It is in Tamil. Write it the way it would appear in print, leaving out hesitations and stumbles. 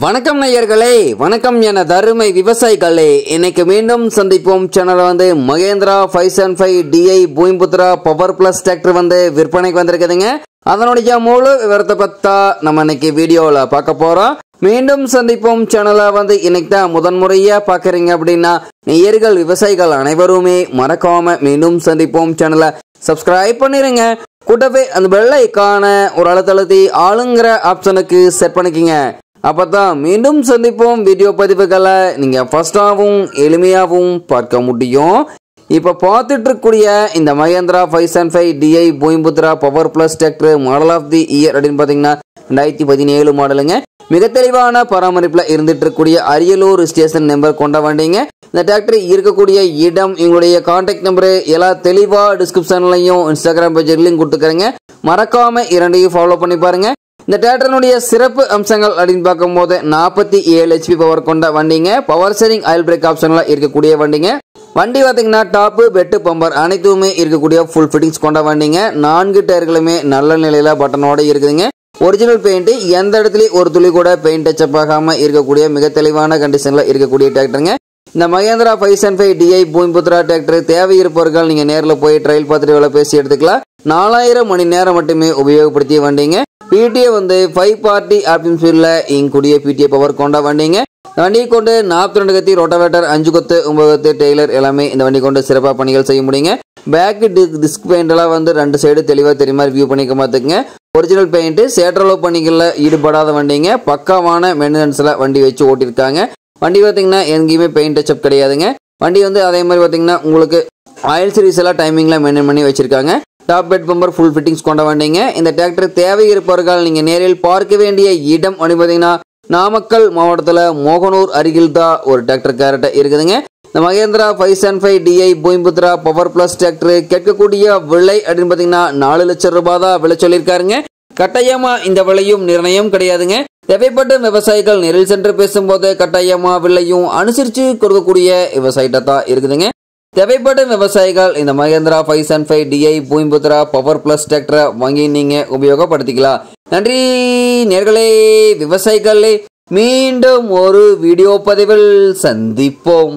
வணக்கம் நேயர்களே, வணக்கம் என தருமை விவசாயிகளே. இன்னைக்கு மீண்டும் சந்திப்போம். Channel Mahindra 575 DI Bhoomiputra power plus tractor விற்பனைக்கு வந்திருக்குதுங்க. அதனுடைய முழு விவரத்தை பத்தா நம்ம இன்னைக்கு வீடியோல பார்க்க போறோம். மீண்டும் சந்திப்போம் சேனலை இன்னைக்கு தான் முதன்முறையா பாக்குறீங்க அப்படின்னா நேயர்கள் விவசாயிகள் அனைவருமே மறக்காம மீண்டும் சந்திப்போம் சேனலை சப்ஸ்கிரைப் பண்ணிருங்க. கூட்டவே அந்த பெல் ஐகான ஒரு அழுத்தி ஆளுங்கிற ஆப்ஷனுக்கு செட் பண்ணிக்கங்க. அப்பதான் மீண்டும் சந்திப்போம் வீடியோ பதிவுகளை நீங்க ஃபர்ஸ்டாவும் எளிமையாவும் பார்க்க முடியும். இப்ப பார்த்துட்டு இருக்கக்கூடிய இந்த Mahindra 575 DI Bhoomiputra power plus tractor model of the year அப்படின்னு பாத்தீங்கன்னா 2017 மாடலுங்க. மிக தெளிவான பராமரிப்புல இருந்துட்டு இருக்கக்கூடிய அரியலூர் ஸ்டேஷன் நம்பர் கொண்ட வண்டிங்க. இந்த டிராக்டர் இருக்கக்கூடிய இடம், எங்களுடைய கான்டாக்ட் நம்பரு எல்லாம் தெளிவா டிஸ்கிரிப்ஷன்லயும் இன்ஸ்டாகிராம் பேஜ் லிங்க் கொடுத்துக்கிறேங்க. மறக்காம இரண்டையும் ஃபாலோ பண்ணி பாருங்க. இந்த டிராக்டருடைய சிறப்பு அம்சங்கள் அப்படின்னு பார்க்கும்போது 47 HP பவர் கொண்ட வண்டிங்க. பவர் ஸ்டீரிங் ஆயில் பிரேக் ஆப்ஷன்ல இருக்கக்கூடிய வண்டிங்க. வண்டி பாத்தீங்கன்னா டாப் பெட்டு பம்பர் அனைத்துமே இருக்கக்கூடிய ஃபுல் ஃபிட்டிங்ஸ் கொண்ட வண்டிங்க. 4 டயர்களுமே நல்ல நிலையில பட்டனோட இருக்குதுங்க. ஒரிஜினல் பெயிண்ட், எந்த இடத்துலயும் ஒரு துளி கூட பெயிண்ட் டச்சப் ஆகாம இருக்கக்கூடிய மிக தெளிவான கண்டிஷன்ல இருக்கக்கூடிய டிராக்டருங்க. இந்த மகேந்திரா 575 DI பூமிபுத்ரா டிராக்டர் தேவை இருப்பவர்கள் நீங்க நேரில் போய் ட்ரையல் பார்த்துட்டு வேலை பேசி எடுத்துக்கலாம். 4000 மணி நேரம் மட்டுமே உபயோகப்படுத்திய வண்டிங்க. PTA 5 பார்ட்டி ஆப்ஷன் ஃபீல்ட்ல இங்கூடிய PTA பவர் கொண்ட வண்டிங்க. இந்த வண்டியை கொண்டு 42 கத்தி ரோட்டாவேட்டர், 5 கொத்து 9 கொத்து டெய்லர் எல்லாமே இந்த வண்டி கொண்டு சிறப்பாக பணிகள் செய்ய முடியுங்க. பேக் டிஸ்க் பெயிண்ட் எல்லாம் 2 சைடு தெளிவாக தெரியுமா வியூ பண்ணிக்க பார்த்துக்குங்க. ஒரிஜினல் பெயிண்ட், சேற்றளவு பணிகளில் ஈடுபடாத வண்டிங்க. பக்காவான மெயின்டெனன்ஸ்ல வண்டி வச்சு ஓட்டிருக்காங்க. வண்டி பார்த்தீங்கன்னா எங்கேயுமே பெயிண்ட் டச்சப் கிடையாதுங்க. வண்டி அதே மாதிரி பார்த்தீங்கன்னா உங்களுக்கு ஆயில் சீரிஸ் எல்லாம் டைமிங்ல மெயின்டைன் பண்ணி வச்சிருக்காங்க. Top bed bumper full fittings கொண்ட வண்டிங்க. இந்த டிராக்டர் தேவை இருப்பவர்கள் நீங்க நேரில் பார்க்க வேண்டிய இடம் அப்படின்னு பார்த்தீங்கன்னா நாமக்கல் மாவட்டத்தில் மோகனூர் அருகில் தான் ஒரு டிராக்டர் கேரட் இருக்குதுங்க. இந்த Mahindra 575 DI Bhoomiputra power plus tractor கேட்கக்கூடிய விலை அப்படின்னு பார்த்தீங்கன்னா 4 லட்சம் ரூபாய் தான் விலை சொல்லியிருக்காருங்க. கட்டாயமா இந்த விலையும் நிர்ணயம் கிடையாதுங்க. தேவைப்பட்ட விவசாயிகள் நேரில் சென்று பேசும்போது கட்டாயமா விலையும் அனுசரிச்சு கொடுக்கக்கூடிய விவசாயிட்ட தான் இருக்குதுங்க. தேவைப்பட்ட விவசாயிகள் இந்த Mahindra 575 DI Bhoomiputra power plus டிராக்டரை வாங்கி நீங்க உபயோகப்படுத்திக்கலாம். நன்றி நேர்களே, விவசாயிகளே. மீண்டும் ஒரு வீடியோ பதிவில் சந்திப்போம்.